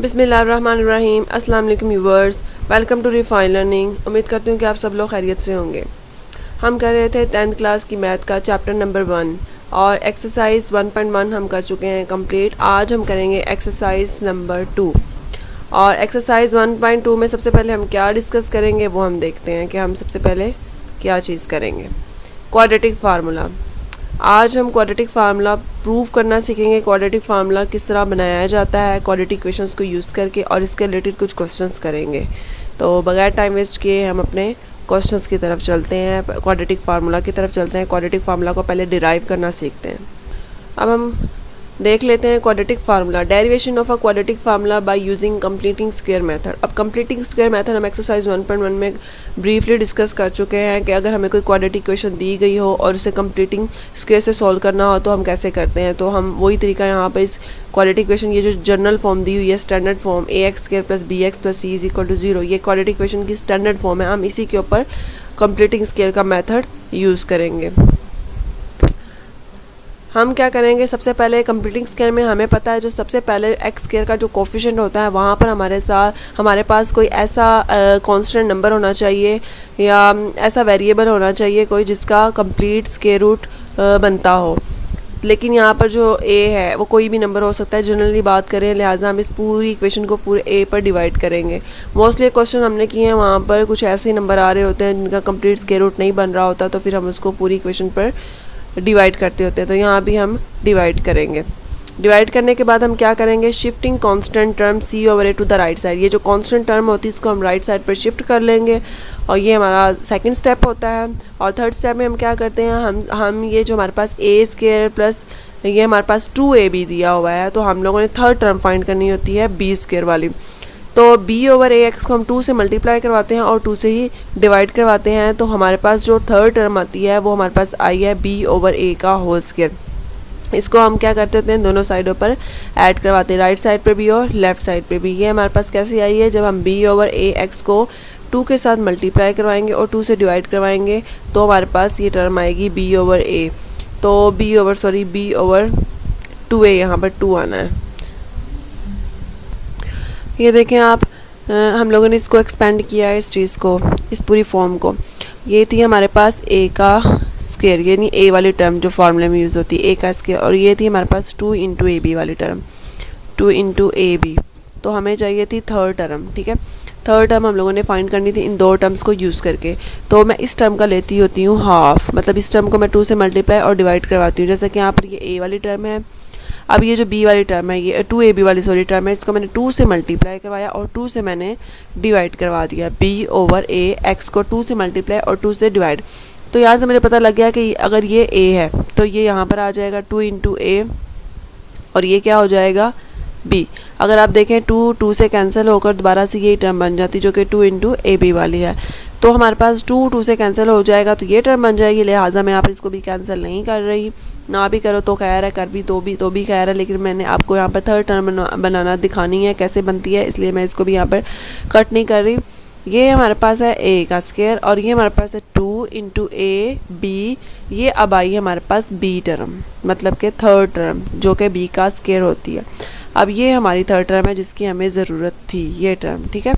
बिस्मिल्लाहिर्रहमानिर्रहीम। अस्सलाम वालेकुम viewers, welcome to refine learning. उम्मीद करती हूँ कि आप सब लोग खैरियत से होंगे। हम कर रहे थे 10th क्लास की मैथ का चैप्टर नंबर 1 और एक्सरसाइज 1.1 हम कर चुके हैं कंप्लीट। आज हम करेंगे एक्सरसाइज नंबर 2 और एक्सरसाइज 1.2 में सबसे पहले हम क्या डिस्कस करेंगे वो हम देखते हैं कि हम सबसे पहले क्या चीज़ करेंगे। Quadratic formula. आज हम क्वाड्रेटिक फार्मूला प्रूव करना सीखेंगे। क्वाड्रेटिक फार्मूला किस तरह बनाया जाता है क्वाड्रेटिक इक्वेशंस को यूज़ करके, और इसके रिलेटेड कुछ क्वेश्चंस करेंगे। तो बगैर टाइम वेस्ट किए हम अपने क्वेश्चंस की तरफ चलते हैं, क्वाड्रेटिक फार्मूला की तरफ चलते हैं। क्वाड्रेटिक फार्मूला को पहले डिराइव करना सीखते हैं। अब हम देख लेते हैं quadratic formula. Derivation of a quadratic formula by using completing square method. अब कंप्लीटिंग स्क्वायर मेथड हम एक्सरसाइज 1.1 में ब्रीफली डिस्कस कर चुके हैं कि अगर हमें कोई क्वाड्रेटिक इक्वेशन दी गई हो और उसे कंप्लीटिंग स्क्वायर से सॉल्व करना हो तो हम कैसे करते हैं। तो हम वही तरीका यहाँ पर इस क्वाड्रेटिक इक्वेशन, ये जो जनरल फॉर्म दी हुई है standard form ax² + bx + c = 0, ये क्वाड्रेटिक इक्वेशन की स्टैंडर्ड फॉर्म है। हम इसी के ऊपर कंप्लीटिंग स्क्वायर का मेथड यूज़ करेंगे। हम क्या करेंगे, सबसे पहले कंप्लीटिंग स्क्वायर में हमें पता है जो सबसे पहले x² का जो कोफिशिएंट होता है वहाँ पर हमारे पास कोई ऐसा कांस्टेंट नंबर होना चाहिए या ऐसा वेरिएबल होना चाहिए कोई जिसका कंप्लीट स्क्वायर रूट बनता हो। लेकिन यहाँ पर जो a है वो कोई भी नंबर हो सकता है, जनरली बात करें, लिहाजा हम इस पूरी इक्वेशन को पूरे a पर डिवाइड करेंगे। मोस्टली क्वेश्चन हमने किए हैं वहाँ पर कुछ ऐसे नंबर आ रहे होते हैं जिनका कंप्लीट स्क्वायर रूट नहीं बन रहा होता, तो फिर हम उसको पूरी इक्वेशन पर डिवाइड करते होते हैं। तो यहाँ भी हम डिवाइड करेंगे। डिवाइड करने के बाद हम क्या करेंगे, shifting constant term c/a to the right side. ये जो कांस्टेंट टर्म होती है इसको हम राइट साइड पर शिफ्ट कर लेंगे और ये हमारा सेकंड स्टेप होता है। और थर्ड स्टेप में हम क्या करते हैं, हम ये जो हमारे पास a² प्लस ये हमारे पास 2ab दिया हुआ है, तो हम लोगों ने थर्ड टर्म फाइंड करनी होती है b² वाली। तो b/ax को हम 2 से मल्टीप्लाई करवाते हैं और 2 से ही डिवाइड करवाते हैं। तो हमारे पास जो थर्ड टर्म आती है वो हमारे पास आई है b/a का होल स्क्वायर। इसको हम क्या करते होते हैं, दोनों साइडों पर ऐड करवाते हैं, राइट साइड पे भी और लेफ्ट साइड पे भी। ये हमारे पास कैसे आई है, जब हम b/ax को 2 के साथ मल्टीप्लाई करवाएंगे और 2 से डिवाइड करवाएंगे तो हमारे पास ये टर्म आएगी b/a। तो b/2a, यहाँ पर 2 आना है। ये देखें आप, हम लोगों ने इसको एक्सपेंड किया है, इस चीज़ को, इस पूरी फॉर्म को। ये थी हमारे पास a का स्क्वायर, यानी a वाली टर्म जो फार्मूले में यूज़ होती है a का स्क्वायर, और ये थी हमारे पास 2 × ab वाली टर्म, 2 × ab। तो हमें चाहिए थी थर्ड टर्म, ठीक है। थर्ड टर्म हम लोगों ने फाइंड करनी थी इन दो टर्म्स को यूज़ करके। तो मैं इस टर्म का लेती होती हूँ हाफ, मतलब इस टर्म को मैं 2 से मल्टीप्लाई और डिवाइड करवाती हूँ। जैसे कि यहाँ पर ये a वाली टर्म है, अब ये जो b वाली टर्म है, ये 2ab वाली टर्म है, इसको मैंने 2 से मल्टीप्लाई करवाया और 2 से मैंने डिवाइड करवा दिया। b/a, x को 2 से मल्टीप्लाई और 2 से डिवाइड। तो यहाँ से मुझे पता लग गया कि अगर ये a है तो ये यहाँ पर आ जाएगा 2 × a और ये क्या हो जाएगा b। अगर आप देखें 2 से कैंसिल होकर दोबारा से यही टर्म बन जाती जो कि 2 × ab वाली है। तो हमारे पास 2 से कैंसिल हो जाएगा तो ये टर्म बन जाएगी, लिहाजा मैं यहाँ पर इसको भी कैंसिल नहीं कर रही। ना भी करो तो खैर है, कर भी तो भी खैर है, लेकिन मैंने आपको यहाँ पर थर्ड टर्म बनाना दिखानी है कैसे बनती है, इसलिए मैं इसको भी यहाँ पर कट नहीं कर रही। ये हमारे पास है a का स्क्वायर और ये हमारे पास है 2 × ab। ये अब आई हमारे पास b टर्म, मतलब कि थर्ड टर्म जो कि b का स्क्वायर होती है। अब ये हमारी थर्ड टर्म है जिसकी हमें ज़रूरत थी, ये टर्म, ठीक है।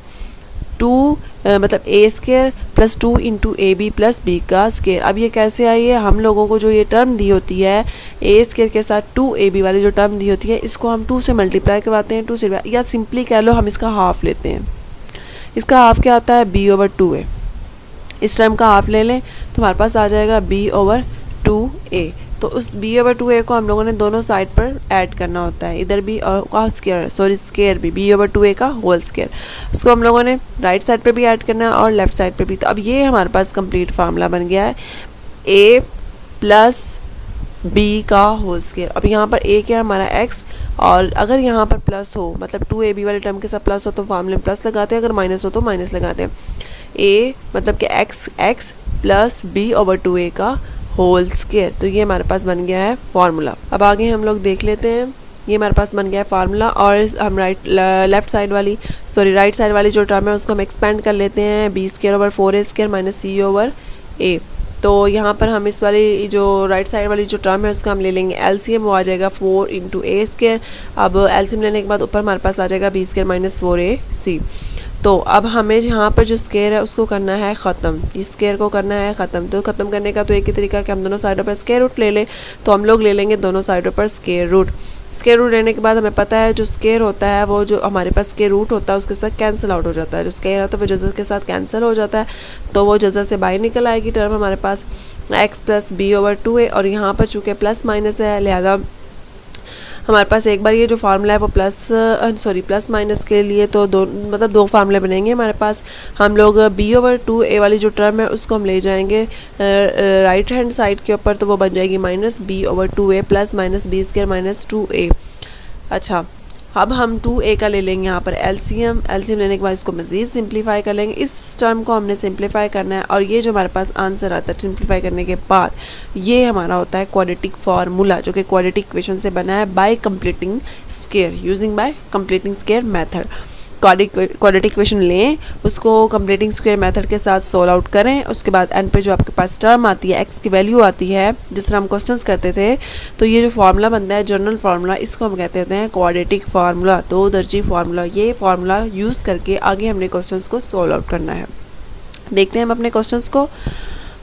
2 मतलब a² + 2 × ab + b का स्क्वायर। अब ये कैसे आई है, हम लोगों को जो ये टर्म दी होती है a² के साथ 2ab वाली जो टर्म दी होती है, इसको हम 2 से मल्टीप्लाई करवाते हैं, 2 से, या सिंपली कह लो हम इसका हाफ लेते हैं। इसका हाफ क्या आता है, b/2a। इस टर्म का हाफ ले लें तो हमारे पास आ जाएगा b/2a। तो उस b/2a को हम लोगों ने दोनों साइड पर ऐड करना होता है, इधर भी और स्क्वायर भी, b/2a का होल स्क्वायर। उसको हम लोगों ने राइट साइड पे भी ऐड करना है और लेफ्ट साइड पे भी। तो अब ये हमारे पास कंप्लीट फार्मूला बन गया है a + b का होल स्क्वायर। अब यहाँ पर a क्या है हमारा x, और अगर यहाँ पर प्लस हो, मतलब 2ab वाले टर्म के साथ प्लस हो तो फार्मूले में प्लस लगाते हैं, अगर माइनस हो तो माइनस लगाते हैं। a मतलब कि x + b/2a का होल स्क्वायर। तो ये हमारे पास बन गया है फार्मूला। अब आगे हम लोग देख लेते हैं, ये हमारे पास बन गया है फार्मूला। और हम राइट साइड वाली जो टर्म है उसको हम एक्सपेंड कर लेते हैं, b² / 4a² - c/a। तो यहाँ पर हम इस वाली जो राइट साइड वाली जो टर्म है उसका हम ले लेंगे एलसीएम, वो आ जाएगा 4 इंटू ए स्केयर। अब एलसीएम लेने के बाद ऊपर हमारे पास आ जाएगा बी स्केयर माइनस 4ac। तो अब हमें यहाँ पर जो स्केयर है उसको करना है ख़त्म, इस स्केयर को करना है ख़त्म। तो ख़त्म करने का तो एक ही तरीका कि हम दोनों साइडों पर स्केयर रूट ले लें। तो हम लोग ले लेंगे दोनों साइडों पर स्केयर रूट। स्केयर रूट लेने के बाद हमें पता है जो स्केयर होता है वो जो हमारे पास स्केयर रूट होता है उसके साथ कैंसिल आउट हो जाता है। जो स्केयर होता है वो जज़ा के साथ कैंसिल हो जाता है, तो वो जज़ा से बाहर निकल आएगी टर्म हमारे पास x plus b over 2a। और यहाँ पर चूँकि प्लस माइनस है लिहाजा हमारे पास एक बार ये जो फार्मूला है वो प्लस माइनस के लिए तो दो फार्मूले बनेंगे हमारे पास। हम लोग b ओवर 2a वाली जो टर्म है उसको हम ले जाएंगे राइट हैंड साइड के ऊपर, तो वो बन जाएगी minus b over 2a plus minus b square minus 2a। अच्छा, अब हम 2a का ले लेंगे यहाँ पर एलसीएम लेने के बाद इसको मज़ीद सिंप्लीफाई कर लेंगे। इस टर्म को हमने सिंप्लीफाई करना है और ये जो हमारे पास आंसर आता है सिंप्लीफाई करने के बाद ये हमारा होता है क्वाड्रेटिक फार्मूला, जो कि क्वाड्रेटिक इक्वेशन से बना है bye completing square, using by completing square method. Quadratic equation लें, उसको कंप्लीटिंग स्क्वायर मेथड के साथ सोल्व आउट करें, उसके बाद एंड पे जो आपके पास टर्म आती है एक्स की वैल्यू आती है जिस तरह हम क्वेश्चंस करते थे, तो ये जो फार्मूला बनता है जनरल फार्मूला, इसको हम कहते हैं क्वाड्रेटिक फार्मूला, 2 दर्जी फार्मूला। ये फार्मूला यूज़ करके आगे हमने क्वेश्चंस को सोल्व आउट करना है। देखते हैं हम अपने क्वेश्चंस को।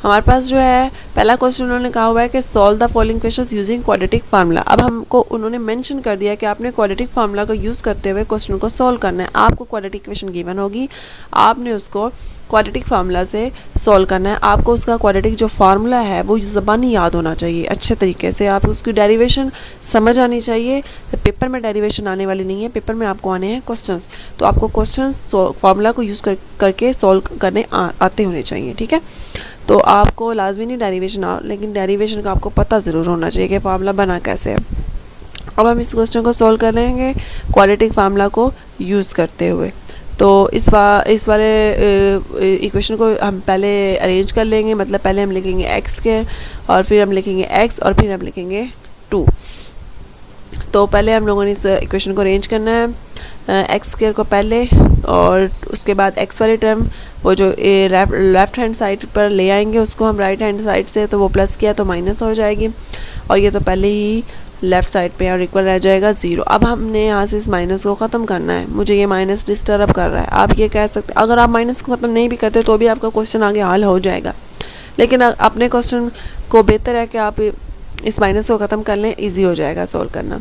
हमारे पास जो है पहला क्वेश्चन उन्होंने कहा हुआ है कि solve the following questions using quadratic formula. अब हमको उन्होंने मेंशन कर दिया कि आपने क्वाड्रेटिक फार्मूला का यूज़ करते हुए क्वेश्चन को सॉल्व करना है। आपको क्वाड्रेटिक इक्वेशन गिवन होगी, आपने उसको क्वाड्रेटिक फार्मूला से सॉल्व करना है। आपको उसका क्वाड्रेटिक जो फार्मूला है वो ज़बानी याद होना चाहिए अच्छे तरीके से, आप उसकी डेरिवेशन समझ आनी चाहिए। पेपर में डेरिवेशन आने वाली नहीं है, पेपर में आपको आने हैं क्वेश्चंस, तो आपको क्वेश्चंस फार्मूला को यूज़ करके सॉल्व करने आते होने चाहिए, ठीक है। तो आपको लाजमी नहीं डेरिवेशन लेकिन डेरिवेशन का आपको पता ज़रूर होना चाहिए कि फार्मूला बना कैसे है। अब हम इस क्वेश्चन को सॉल्व कर लेंगे क्वाड्रेटिक फार्मूला को यूज़ करते हुए। तो इस वाले इक्वेशन को हम पहले अरेंज कर लेंगे, मतलब पहले हम लिखेंगे एक्स स्क्वायर और फिर हम लिखेंगे एक्स और फिर हम लिखेंगे 2। तो पहले हम लोगों ने इस इक्वेशन को अरेंज करना है, एक्स स्क्वायर को पहले और उसके बाद एक्स वाली टर्म वो जो लेफ्ट हैंड साइड पर ले आएंगे उसको हम राइट हैंड साइड से, तो वो प्लस किया तो माइनस हो जाएगी और ये तो पहले ही लेफ्ट साइड पे और इक्वल रह जाएगा 0। अब हमने यहाँ से इस माइनस को ख़त्म करना है, मुझे ये माइनस डिस्टर्ब कर रहा है। आप ये कह सकते, अगर आप माइनस को ख़त्म नहीं भी करते तो भी आपका क्वेश्चन आगे हल हो जाएगा, लेकिन अपने क्वेश्चन को बेहतर है कि आप इस माइनस को ख़त्म कर लें, ईजी हो जाएगा सॉल्व करना।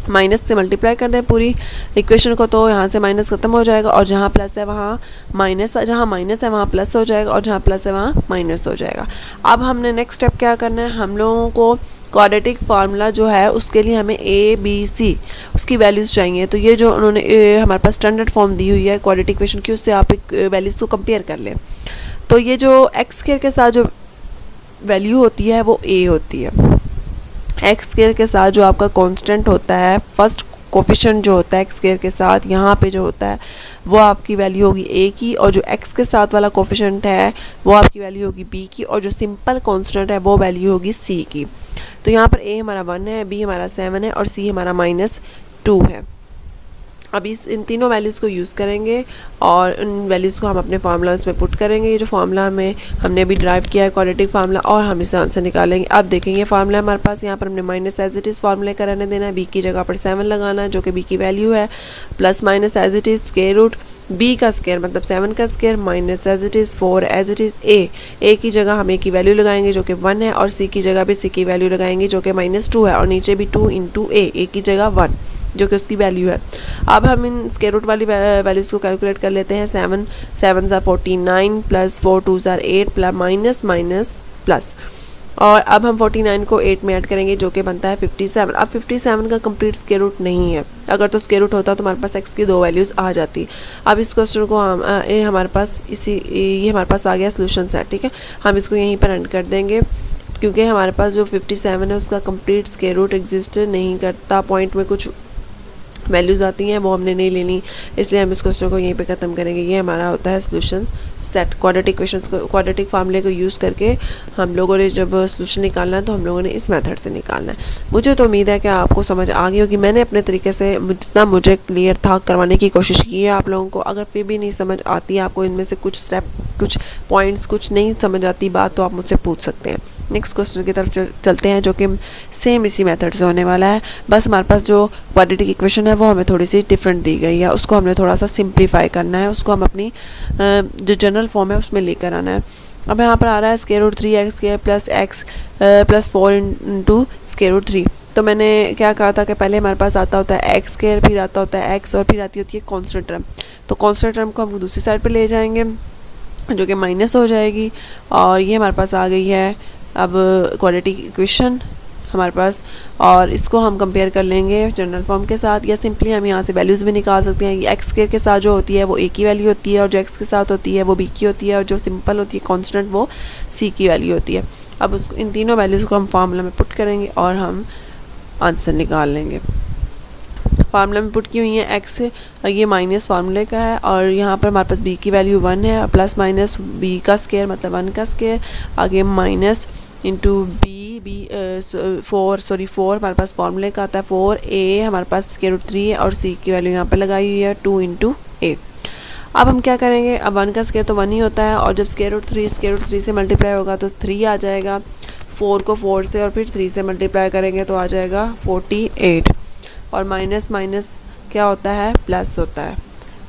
माइनस से मल्टीप्लाई कर दें पूरी इक्वेशन को, तो यहाँ से माइनस ख़त्म हो जाएगा और जहाँ प्लस है वहाँ माइनस, जहाँ माइनस है वहाँ प्लस हो जाएगा और जहाँ प्लस है वहाँ माइनस हो जाएगा। अब हमने नेक्स्ट स्टेप क्या करना है, हम लोगों को क्वाड्रेटिक फार्मूला जो है उसके लिए हमें ए बी सी उसकी वैल्यूज़ चाहिए। तो ये जो उन्होंने हमारे पास स्टैंडर्ड फॉर्म दी हुई है क्वाड्रेटिक इक्वेशन की, उससे आप एक वैल्यूज़ को कंपेयर कर लें। तो ये जो एक्स स्क्वायर के साथ जो वैल्यू होती है वो ए होती है, एक्स स्क्वायर के साथ जो आपका कांस्टेंट होता है, फर्स्ट कोफिशिएंट जो होता है एक्स स्क्वायर के साथ यहाँ पे जो होता है वो आपकी वैल्यू होगी ए की, और जो एक्स के साथ वाला कोफिशिएंट है वो आपकी वैल्यू होगी बी की, और जो सिंपल कांस्टेंट है वो वैल्यू होगी सी की। तो यहाँ पर ए हमारा 1 है, बी हमारा 7 है और सी हमारा -2 है। अब इन तीनों वैल्यूज़ को यूज़ करेंगे और उन वैल्यूज़ को हम अपने फार्मूलाज में पुट करेंगे। ये जो फार्मूला हमने अभी ड्राइव किया है क्वाड्रेटिक फार्मूला, और हम इसे आंसर निकालेंगे। अब देखेंगे फार्मूला हमारे पास, यहाँ पर हमने माइनस एज इट इज़ फार्मूले का रहने देना है, बी की जगह पर 7 लगाना है जो कि बी की वैल्यू है, plus minus as it is square root b का स्क्वायर मतलब 7 का square minus as it is 4 as it is a की जगह हम ए की वैल्यू लगाएंगे जो कि 1 है, और सी की जगह भी सी की वैल्यू लगाएंगे जो कि -2 है, और नीचे भी 2 इंटू ए की जगह 1 जो कि उसकी वैल्यू है। अब हम इन स्क्वायर रूट वाली वैल्यूज़ को कैलकुलेट कर लेते हैं। 7 ज़ा 49 प्लस 4 2 ज़ा 8 प्लस माइनस माइनस प्लस, और अब हम 49 को 8 में ऐड करेंगे जो कि बनता है 57। अब 57 का कंप्लीट स्क्वायर रूट नहीं है, अगर तो स्क्वायर रूट होता तो हमारे पास x की 2 वैल्यूज़ आ जाती। अब इस क्वेश्चन को हम हमारे पास ये हमारे पास आ गया सोल्यूशन सेट, ठीक है। हम इसको यहीं पर एंड कर देंगे क्योंकि हमारे पास जो 57 है उसका कंप्लीट स्क्वायर रूट एग्जिस्ट नहीं करता, पॉइंट में कुछ वैल्यूज़ आती हैं वो हमने नहीं लेनी, इसलिए हम इस क्वेश्चन को यहीं पे ख़त्म करेंगे। ये हमारा होता है सोल्यूशन सेट। क्वाड्रेटिक इक्वेशंस को, क्वाड्रेटिक फार्मूले को यूज़ करके हम लोगों ने जब सोल्यूशन निकालना है तो हम लोगों ने इस मेथड से निकालना है। मुझे तो उम्मीद है कि आपको समझ आ गई होगी। मैंने अपने तरीके से जितना मुझे क्लियर था करवाने की कोशिश की है आप लोगों को। अगर फिर भी नहीं समझ आती, आपको इनमें से कुछ स्टेप, कुछ पॉइंट्स कुछ नहीं समझ आती बात, तो आप मुझसे पूछ सकते हैं। नेक्स्ट क्वेश्चन की तरफ चलते हैं, जो कि सेम इसी मेथड से होने वाला है। बस हमारे पास जो क्वाड्रेटिक इक्वेशन है वो हमें थोड़ी सी डिफरेंट दी गई है, उसको हमने थोड़ा सा सिंप्लीफाई करना है, उसको हम अपनी जो जनरल फॉर्म है उसमें लेकर आना है। अब यहाँ पर आ रहा है square root 3x² plus x plus 4 into square root 3। तो मैंने क्या कहा था कि पहले हमारे पास आता होता है x², फिर आता होता है x और फिर आती होती है कॉन्स्टेंट टर्म। तो कॉन्स्टेंट टर्म को हम दूसरी साइड पर ले जाएंगे जो कि माइनस हो जाएगी, और ये हमारे पास आ गई है अब क्वाड्रेटिक इक्वेशन हमारे पास। और इसको हम कंपेयर कर लेंगे जनरल फॉर्म के साथ, या सिंपली हम यहाँ से वैल्यूज़ भी निकाल सकते हैं। ये एक्स के साथ जो होती है वो ए की वैल्यू होती है, और जो एक्स के साथ होती है वो बी की होती है, और जो सिंपल होती है कांस्टेंट वो सी की वैल्यू होती है। अब उसको, इन तीनों वैल्यूज़ को हम फार्मूला में पुट करेंगे और हम आंसर निकाल लेंगे। फार्मूला में पुट की हुई है एक्स, ये माइनस फार्मूले का है, और यहाँ पर हमारे पास बी की वैल्यू 1 है, प्लस माइनस बी का स्क्वायर मतलब 1 का स्क्वायर, आगे माइनस इंटू बी 4 हमारे पास फार्मूले का आता है 4a, हमारे पास स्क्वायर रूट 3 है, और c की वैल्यू यहाँ पर लगाई हुई है 2 इंटू a। अब हम क्या करेंगे, अब 1 का स्क्वायर तो 1 ही होता है, और जब स्क्वायर रूट 3 से मल्टीप्लाई होगा तो 3 आ जाएगा। 4 को 4 से और फिर 3 से मल्टीप्लाई करेंगे तो आ जाएगा 48। और माइनस माइनस क्या होता है, प्लस होता है।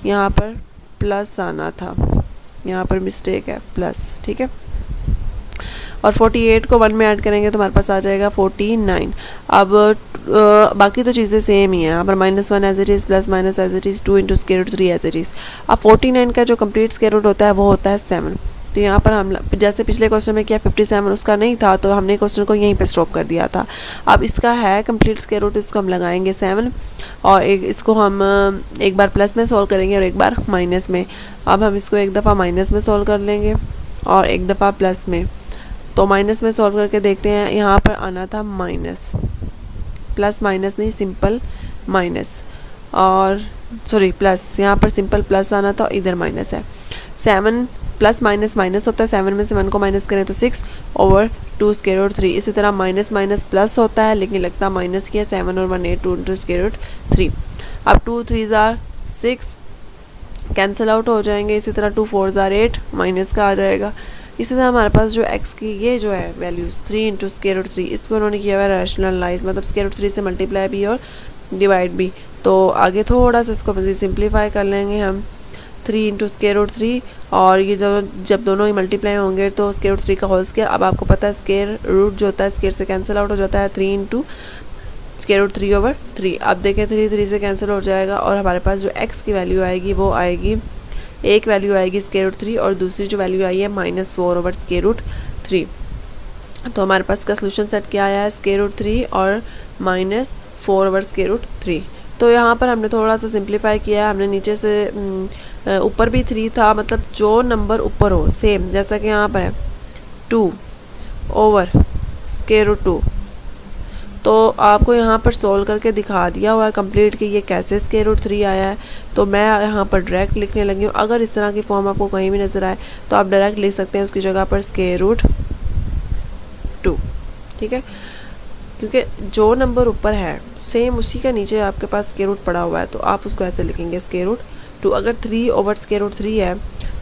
यहाँ पर प्लस आना था, यहाँ पर मिस्टेक है, प्लस, ठीक है। और 48 को 1 में ऐड करेंगे तो हमारे पास आ जाएगा 49। अब बाकी तो चीज़ें सेम ही हैं, यहाँ पर -1 as it is, plus minus as it is, 2 into square root 3 as it is. अब 49 का जो कंप्लीट स्क्वायर रूट होता है वो होता है 7। तो यहाँ पर हम जैसे पिछले क्वेश्चन में किया 57 उसका नहीं था, तो हमने क्वेश्चन को यहीं पे स्टॉप कर दिया था। अब इसका है कंप्लीट स्क्वायर रूट, इसको हम लगाएंगे 7, और इसको हम एक बार प्लस में सॉल्व करेंगे और एक बार माइनस में। अब हम इसको एक दफ़ा माइनस में सॉल्व कर लेंगे और एक दफ़ा प्लस में। तो माइनस में सॉल्व करके देखते हैं, यहाँ पर आना था माइनस, प्लस माइनस नहीं, सिंपल माइनस, और सॉरी प्लस, यहाँ पर सिंपल प्लस आना था, इधर माइनस है। 7 प्लस माइनस माइनस होता है, 7 में से 1 को माइनस करें तो 6/2 स्क्वायर रूट 3। इसी तरह माइनस माइनस प्लस होता है, लेकिन लगता माइनस की है, 7 और 1 8, 2 इंटू स्क्वायर रूट 3। अब 2 3 ज़ार 6 कैंसिल आउट हो जाएंगे, इसी तरह 2 4 ज़ार 8 माइनस का आ जाएगा। इसी तरह हमारे पास जो x की ये जो है वैल्यूज़ 3 इंटू स्क्वायर रूट 3, इसको उन्होंने किया हुआ है रैशनलाइज, मतलब स्क्वायर रूट 3 से मल्टीप्लाई भी और डिवाइड भी। तो आगे थोड़ा सा इसको मज़ीद सिंप्लीफाई कर लेंगे हम, 3 इंटू स्क्वायर रूट 3, और ये जब दोनों ही मल्टीप्लाई होंगे तो स्क्वायर रूट 3 का होल स्क्वायर। अब आपको पता है स्क्वायर रूट जो होता है स्क्वायर से कैंसिल आउट हो जाता है, 3 इंटू स्क्वायर रूट 3/3। अब देखें 3 3 से कैंसिल हो जाएगा, और हमारे पास जो x की वैल्यू आएगी वो आएगी, एक वैल्यू आएगी स्क्वायर रूट 3 और दूसरी जो वैल्यू आई है -4/स्क्वायर रूट 3। तो हमारे पास का सोल्यूशन सेट क्या आया है, स्क्वायर रूट 3 और -4/स्क्वायर रूट 3। तो यहाँ पर हमने थोड़ा सा सिंप्लीफाई किया है, हमने नीचे से ऊपर भी 3 था, मतलब जो नंबर ऊपर हो सेम, जैसा कि यहाँ पर है 2/स्क्वायर रूट 2। तो आपको यहाँ पर सोल्व करके दिखा दिया हुआ है कंप्लीट कि ये कैसे स्क्वायर रूट 3 आया है। तो मैं यहाँ पर डायरेक्ट लिखने लगी हूँ। अगर इस तरह की फॉर्म आपको कहीं भी नज़र आए तो आप डायरेक्ट लिख सकते हैं उसकी जगह पर स्क्वायर रूट 2, ठीक है, क्योंकि जो नंबर ऊपर है सेम उसी का नीचे आपके पास स्क्वायर रूट पड़ा हुआ है, तो आप उसको ऐसे लिखेंगे स्क्वायर रूट 2। अगर 3/स्क्वायर रूट 3 है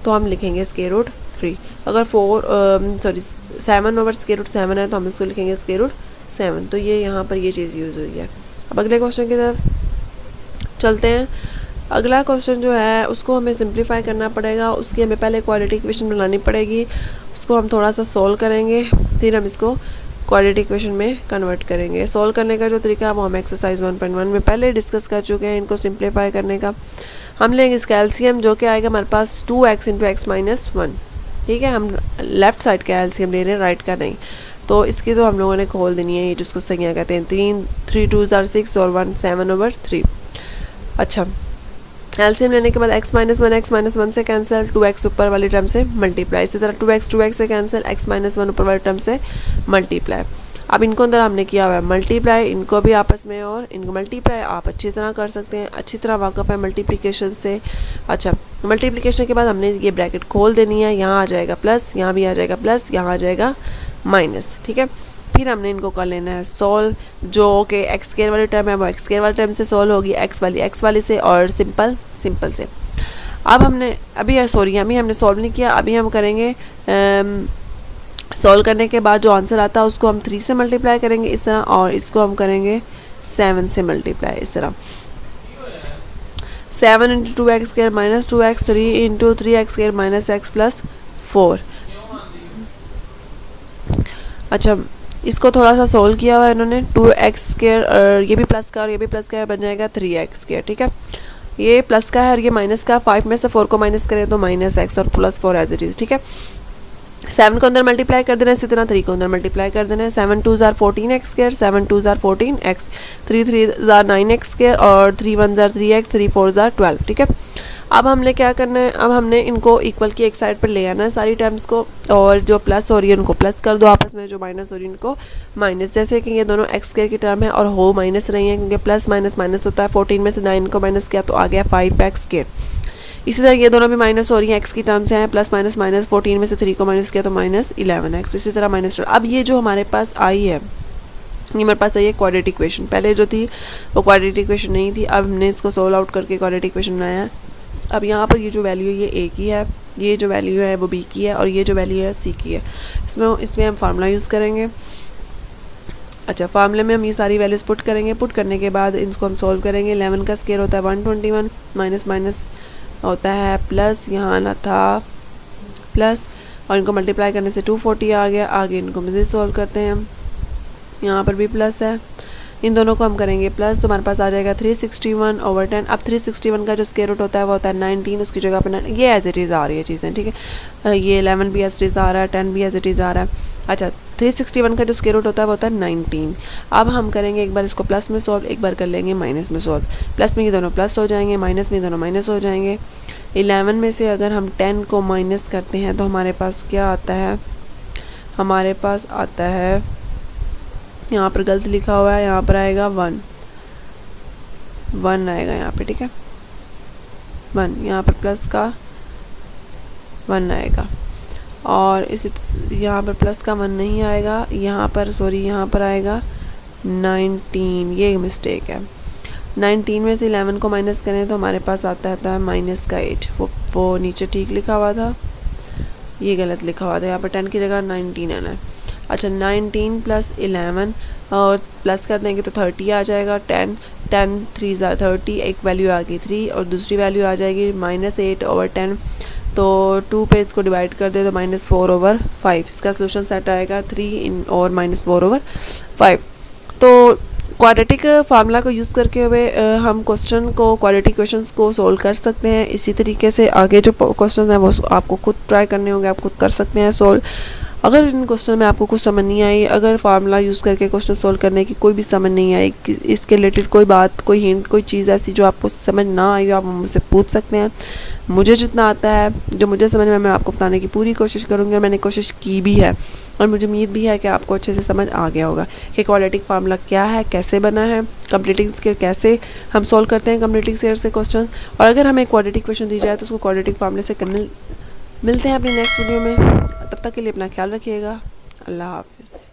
तो हम लिखेंगे स्क्वायर रूट 3। अगर 7/स्क्वायर रूट 7 है तो हम इसको लिखेंगे स्क्वायर रूट 7। तो ये यहाँ पर ये चीज़ यूज़ हुई है। अब अगले क्वेश्चन की तरफ चलते हैं। अगला क्वेश्चन जो है उसको हमें सिंप्लीफाई करना पड़ेगा, उसकी हमें पहले क्वाड्रेटिक इक्वेशन बनानी पड़ेगी, उसको हम थोड़ा सा सोल्व करेंगे, फिर हम इसको क्वाड्रेटिक इक्वेशन में कन्वर्ट करेंगे। सोल्व करने का जो तरीका है वो हम एक्सरसाइज 1.1 में पहले डिस्कस कर चुके हैं। इनको सिंप्लीफाई करने का हम लेंगे इसका एलसीएम, जो कि आएगा हमारे पास 2x इंटू x माइनस 1, ठीक है। हम लेफ़्ट साइड का एलसीएम ले रहे हैं, राइट का नहीं। तो इसकी तो हम लोगों ने खोल देनी है, ये जिसको संज्ञा कहते हैं। 3 2 ज़ार 6 और 1 7/3। अच्छा, एलसीएम लेने के बाद x माइनस 1 से कैंसिल, 2x ऊपर वाली टर्म से मल्टीप्लाई, इसी तरह 2x से कैंसिल, x माइनस 1 ऊपर वाली टर्म से मल्टीप्लाई। अब इनको अंदर हमने किया हुआ है मल्टीप्लाई, इनको भी आपस में, और इनको मल्टीप्लाई आप अच्छी तरह कर सकते हैं, अच्छी तरह वाकफ़ है मल्टीप्लिकेशन से। अच्छा, मल्टीप्लिकेशन के बाद हमने ये ब्रैकेट खोल देनी है, यहाँ आ जाएगा प्लस, यहाँ भी आ जाएगा प्लस, यहाँ आ जाएगा माइनस, ठीक है। फिर हमने इनको कर लेना है सॉल्व, जो कि एक्स स्क्वायर वाली टर्म है वो एक्स स्क्वायर वाली टर्म से सॉल्व होगी, एक्स वाली से, और सिंपल से। अब हमने अभी हमने सॉल्व नहीं किया, अभी हम करेंगे सॉल्व करने के बाद जो आंसर आता है उसको हम 3 से मल्टीप्लाई करेंगे इस तरह, और इसको हम करेंगे 7 से मल्टीप्लाई इस तरह। 7 into 2x square minus 2x, 3 into 3x square minus x plus 4। अच्छा, इसको थोड़ा सा सोल्व किया हुआ है इन्होंने, 2x स्क्वायर और ये भी प्लस का और ये भी प्लस का है, बन जाएगा 3x स्क्वायर, ठीक है। ये प्लस का है और ये माइनस का, 5 में से 4 को माइनस करें तो माइनस x और प्लस 4 एज इट इज़, ठीक है। 7 को अंदर मल्टीप्लाई कर देना है, इसी तरह 3 को अंदर मल्टीप्लाई कर देना है। 7 2 ज़ार 14x स्क्वायर, 7 2 ज़ार 14x, 3 3 ज़ार 9x स्क्वायर, और 3 1 ज़ार 3x, 3 4 ज़ार 12, ठीक है। अब हमने क्या करना है, अब हमने इनको इक्वल की एक साइड पर ले आना है सारी टर्म्स को, और जो प्लस हो रही है उनको प्लस कर दो आपस में, जो माइनस हो रही है उनको माइनस। जैसे कि ये दोनों एक्स स्क्वायर की टर्म है और हो माइनस रही है, क्योंकि प्लस माइनस माइनस होता है। 14 में से 9 को माइनस किया तो आ गया 5x स्क्वायर। इसी तरह ये दोनों भी माइनस हो रही हैं, एक्स की टर्म्स हैं, प्लस माइनस माइनस, 14 में से 3 को माइनस किया तो माइनस 11x, इसी तरह माइनस। अब ये जो हमारे पास आई है, ये मेरे पास आई है क्वाड्रेटिक इक्वेशन। पहले जो थी वो क्वाड्रेटिक इक्वेशन नहीं थी, अब हमने इसको सोल्व आउट करके क्वाड्रेटिक इक्वेशन बनाया है। अब यहाँ पर ये जो वैल्यू है ये ए की है, ये जो वैल्यू है वो बी की है, और ये जो वैल्यू है सी की है। इसमें हम फार्मूला यूज़ करेंगे। अच्छा, फार्मूले में हम ये सारी वैल्यूज़ पुट करेंगे, पुट करने के बाद इनको हम सोल्व करेंगे। 11 का स्क्वायर होता है 121, माइनस माइनस होता है प्लस, यहाँ आना था प्लस, और इनको मल्टीप्लाई करने से 240 आ गया। आगे इनको मज़ीद सोल्व करते हैं हम, यहाँ पर भी प्लस है, इन दोनों को हम करेंगे प्लस, तो हमारे पास आ जाएगा 361/10। अब 361 का जो स्क्वायर रूट होता है वो होता है 19, उसकी जगह पर ये एज इट इज़ आ रही है चीज़ें, ठीक है। ये 11 भी एज इट इज़ आ रहा है, 10 भी एज इट इज़ आ रहा है। अच्छा, 361 का जो स्क्वायर रूट होता है वो होता है 19। अब हम करेंगे एक बार इसको प्लस में सॉल्व, एक बार कर लेंगे माइनस में सॉल्व। प्लस में ये दोनों प्लस हो जाएंगे, माइनस में ये दोनों माइनस हो जाएंगे। 11 में से अगर हम 10 को माइनस करते हैं तो हमारे पास क्या आता है, हमारे पास आता है, यहाँ पर गलत लिखा हुआ है, यहाँ पर आएगा 1 आएगा यहाँ पे, ठीक है। 1 यहाँ पर प्लस का 1 आएगा, और इसी यहाँ पर प्लस का 1 नहीं आएगा, यहाँ पर सॉरी यहाँ पर आएगा 19, ये मिस्टेक है। 19 में से 11 को माइनस करें तो हमारे पास आता है माइनस का 8, वो नीचे ठीक लिखा हुआ था, ये गलत लिखा हुआ था, यहाँ पर 10 की जगह 19 आना है। अच्छा, 19 प्लस 11 और प्लस कर देंगे तो 30 आ जाएगा। 10 3 ज़ार 30, एक वैल्यू आ गई 3 और दूसरी वैल्यू आ जाएगी -8/10, तो 2 पे इसको डिवाइड कर दे तो -4/5। इसका सोल्यूशन सेट आएगा 3 और -4/5। तो क्वाड्रेटिक फार्मूला को यूज़ करके हुए हम क्वेश्चन को, क्वाड्रेटिक इक्वेशंस को सोल्व कर सकते हैं। इसी तरीके से आगे जो क्वेश्चन हैं वो आपको खुद ट्राई करने होंगे, आप खुद कर सकते हैं सोल्व। अगर इन क्वेश्चन में आपको कुछ समझ नहीं आई, अगर फार्मूला यूज़ करके क्वेश्चन सोल्व करने की कोई भी समझ नहीं आई, इसके रिलेटेड कोई बात, कोई हिंट, कोई चीज़ ऐसी जो आपको समझ ना आई हो, आप मुझसे पूछ सकते हैं। मुझे जितना आता है, जो मुझे समझ में, मैं आपको बताने की पूरी कोशिश करूँगी, और मैंने कोशिश की भी है, और मुझे उम्मीद भी है कि आपको अच्छे से समझ आ गया होगा कि क्वाड्रेटिक फार्मूला क्या है, कैसे बना है, कंप्लीटिंग स्क्वायर कैसे हम सोल्व करते हैं कंप्लीटिंग स्क्वायर से क्वेश्चन। और अगर हमें क्वाड्रेटिक इक्वेशन दी जाए तो उसको क्वाड्रेटिक फार्मूले से मिलते हैं अपनी नेक्स्ट वीडियो में। तब तक के लिए अपना ख्याल रखिएगा। अल्लाह हाफिज़।